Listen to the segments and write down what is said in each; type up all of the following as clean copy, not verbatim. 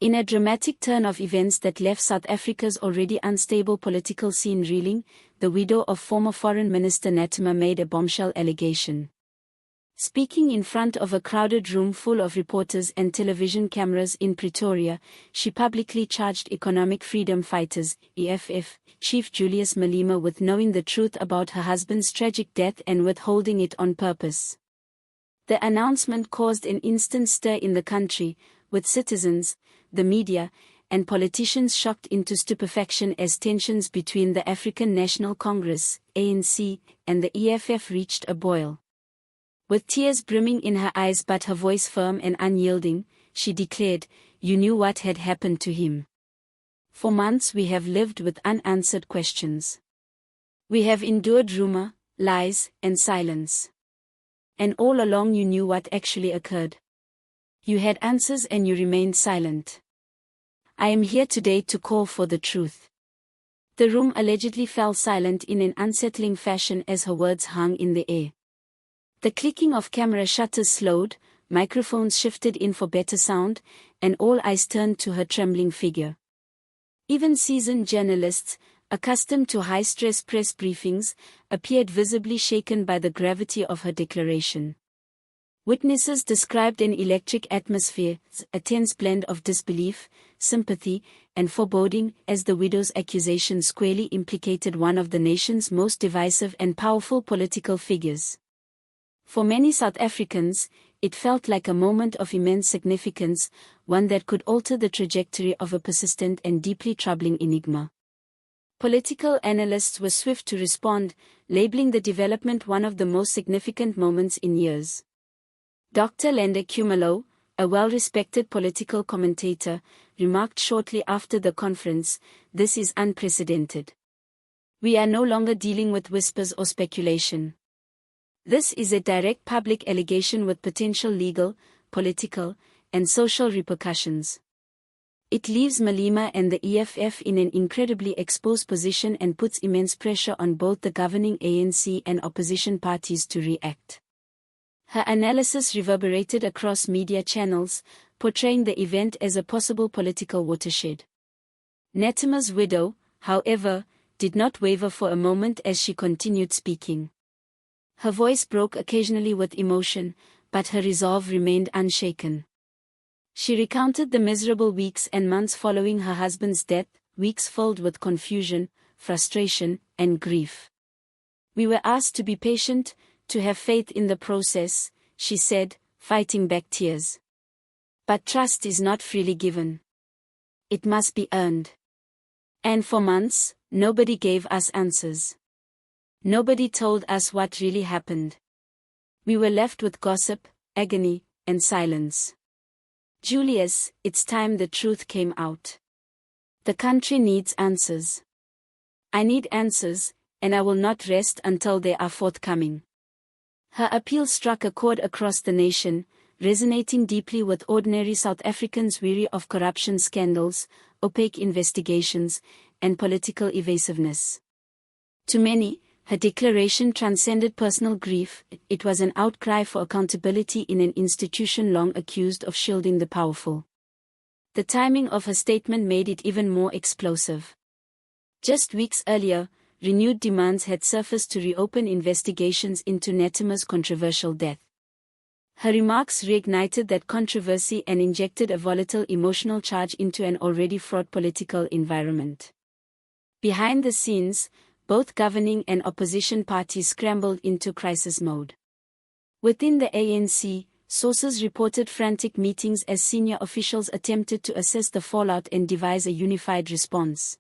In a dramatic turn of events that left South Africa's already unstable political scene reeling, the widow of former Foreign Minister Nathi made a bombshell allegation. Speaking in front of a crowded room full of reporters and television cameras in Pretoria, she publicly charged Economic Freedom Fighters, EFF, Chief Julius Malema with knowing the truth about her husband's tragic death and withholding it on purpose. The announcement caused an instant stir in the country, with citizens, the media, and politicians shocked into stupefaction as tensions between the African National Congress, ANC, and the EFF reached a boil. With tears brimming in her eyes but her voice firm and unyielding, she declared, "You knew what had happened to him. For months we have lived with unanswered questions. We have endured rumor, lies, and silence. And all along you knew what actually occurred. You had answers and you remained silent. I am here today to call for the truth." The room allegedly fell silent in an unsettling fashion as her words hung in the air. The clicking of camera shutters slowed, microphones shifted in for better sound, and all eyes turned to her trembling figure. Even seasoned journalists, accustomed to high-stress press briefings, appeared visibly shaken by the gravity of her declaration. Witnesses described an electric atmosphere, a tense blend of disbelief, sympathy, and foreboding, as the widow's accusation squarely implicated one of the nation's most divisive and powerful political figures. For many South Africans, it felt like a moment of immense significance, one that could alter the trajectory of a persistent and deeply troubling enigma. Political analysts were swift to respond, labeling the development one of the most significant moments in years. Dr. Lenda Kumalo, a well-respected political commentator, remarked shortly after the conference, "This is unprecedented. We are no longer dealing with whispers or speculation. This is a direct public allegation with potential legal, political, and social repercussions. It leaves Malema and the EFF in an incredibly exposed position and puts immense pressure on both the governing ANC and opposition parties to react." Her analysis reverberated across media channels, portraying the event as a possible political watershed. Nathi's widow, however, did not waver for a moment as she continued speaking. Her voice broke occasionally with emotion, but her resolve remained unshaken. She recounted the miserable weeks and months following her husband's death, weeks filled with confusion, frustration, and grief. "We were asked to be patient, to have faith in the process," she said, fighting back tears. "But trust is not freely given. It must be earned. And for months, nobody gave us answers. Nobody told us what really happened. We were left with gossip, agony, and silence. Julius, it's time the truth came out. The country needs answers. I need answers, and I will not rest until they are forthcoming." Her appeal struck a chord across the nation, resonating deeply with ordinary South Africans weary of corruption scandals, opaque investigations, and political evasiveness. To many, her declaration transcended personal grief. It was an outcry for accountability in an institution long accused of shielding the powerful. The timing of her statement made it even more explosive. Just weeks earlier, renewed demands had surfaced to reopen investigations into Nathi's controversial death. Her remarks reignited that controversy and injected a volatile emotional charge into an already fraught political environment. Behind the scenes, both governing and opposition parties scrambled into crisis mode. Within the ANC, sources reported frantic meetings as senior officials attempted to assess the fallout and devise a unified response.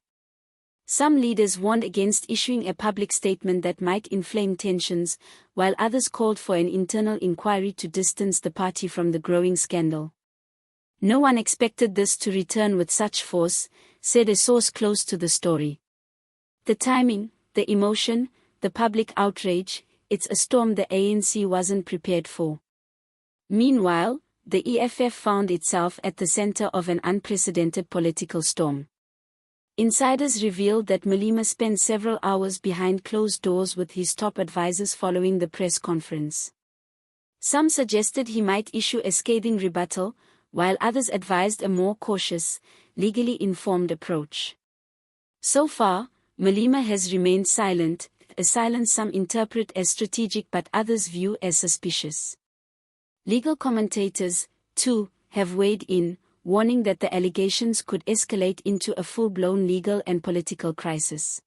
Some leaders warned against issuing a public statement that might inflame tensions, while others called for an internal inquiry to distance the party from the growing scandal. "No one expected this to return with such force," said a source close to the story. "The timing, the emotion, the public outrage, it's a storm the ANC wasn't prepared for." Meanwhile, the EFF found itself at the center of an unprecedented political storm. Insiders revealed that Malema spent several hours behind closed doors with his top advisors following the press conference. Some suggested he might issue a scathing rebuttal, while others advised a more cautious, legally informed approach. So far, Malema has remained silent, a silence some interpret as strategic but others view as suspicious. Legal commentators, too, have weighed in, warning that the allegations could escalate into a full-blown legal and political crisis.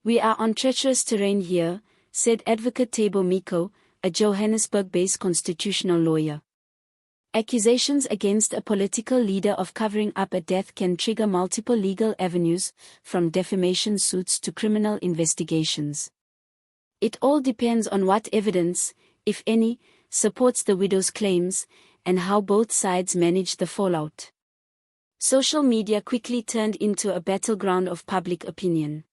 "We are on treacherous terrain here," said Advocate Thabo Miko, a Johannesburg-based constitutional lawyer. Accusations against a political leader of covering up a death can trigger multiple legal avenues, from defamation suits to criminal investigations. It all depends on what evidence, if any, supports the widow's claims, and how both sides manage the fallout. Social media quickly turned into a battleground of public opinion.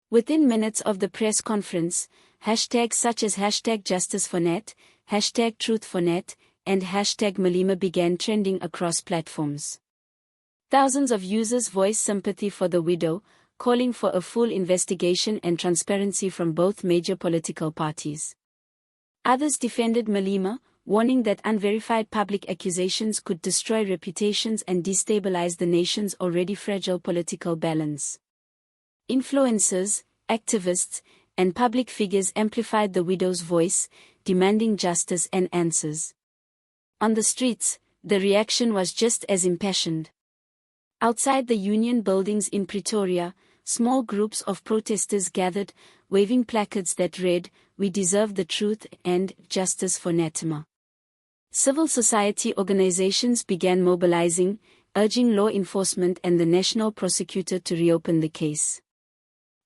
Within minutes of the press conference, hashtags such as #JusticeForNat, #TruthForNat, and #Malema began trending across platforms. Thousands of users voiced sympathy for the widow, calling for a full investigation and transparency from both major political parties. Others defended Malema, warning that unverified public accusations could destroy reputations and destabilize the nation's already fragile political balance. Influencers, activists, and public figures amplified the widow's voice, demanding justice and answers. On the streets, the reaction was just as impassioned. Outside the union buildings in Pretoria, small groups of protesters gathered, waving placards that read, "We deserve the truth" and "Justice for Natima." Civil society organizations began mobilizing, urging law enforcement and the national prosecutor to reopen the case.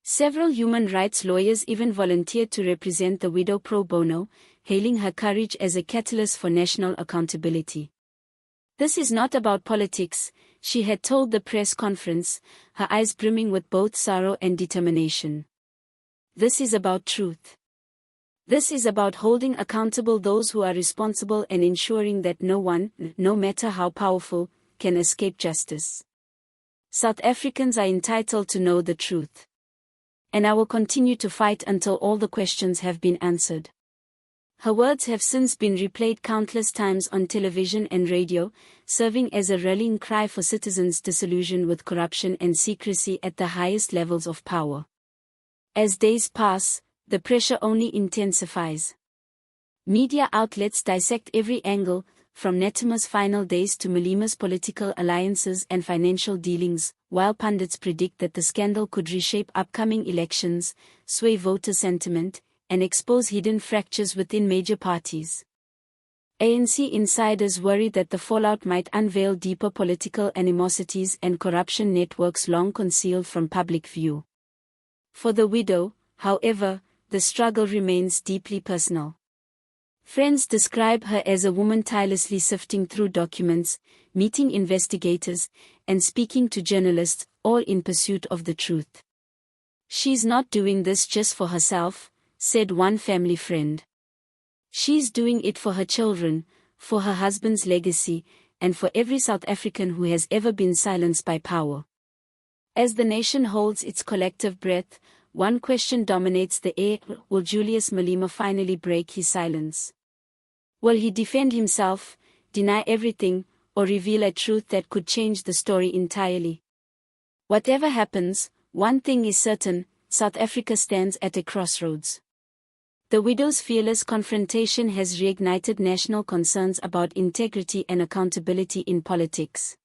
Several human rights lawyers even volunteered to represent the widow pro bono, hailing her courage as a catalyst for national accountability. "This is not about politics," she had told the press conference, her eyes brimming with both sorrow and determination. "This is about truth. This is about holding accountable those who are responsible and ensuring that no one, no matter how powerful, can escape justice. South Africans are entitled to know the truth. And I will continue to fight until all the questions have been answered." Her words have since been replayed countless times on television and radio, serving as a rallying cry for citizens disillusioned with corruption and secrecy at the highest levels of power. As days pass, the pressure only intensifies. Media outlets dissect every angle, from Natima's final days to Malema's political alliances and financial dealings, while pundits predict that the scandal could reshape upcoming elections, sway voter sentiment, and expose hidden fractures within major parties. ANC insiders worry that the fallout might unveil deeper political animosities and corruption networks long concealed from public view. For the widow, however, the struggle remains deeply personal. Friends describe her as a woman tirelessly sifting through documents, meeting investigators, and speaking to journalists, all in pursuit of the truth. "She's not doing this just for herself," said one family friend. "She's doing it for her children, for her husband's legacy, and for every South African who has ever been silenced by power." As the nation holds its collective breath, one question dominates the air: will Julius Malema finally break his silence? Will he defend himself, deny everything, or reveal a truth that could change the story entirely? Whatever happens, one thing is certain: South Africa stands at a crossroads. The widow's fearless confrontation has reignited national concerns about integrity and accountability in politics.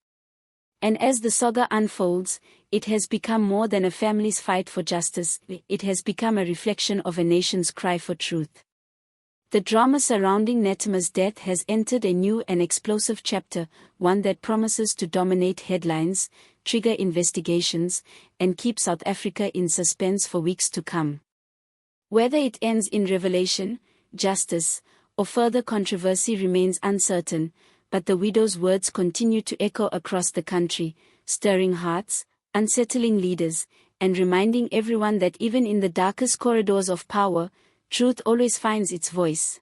And as the saga unfolds, it has become more than a family's fight for justice, it has become a reflection of a nation's cry for truth. The drama surrounding Natima's death has entered a new and explosive chapter, one that promises to dominate headlines, trigger investigations, and keep South Africa in suspense for weeks to come. Whether it ends in revelation, justice, or further controversy remains uncertain, but the widow's words continue to echo across the country, stirring hearts, unsettling leaders, and reminding everyone that even in the darkest corridors of power, truth always finds its voice.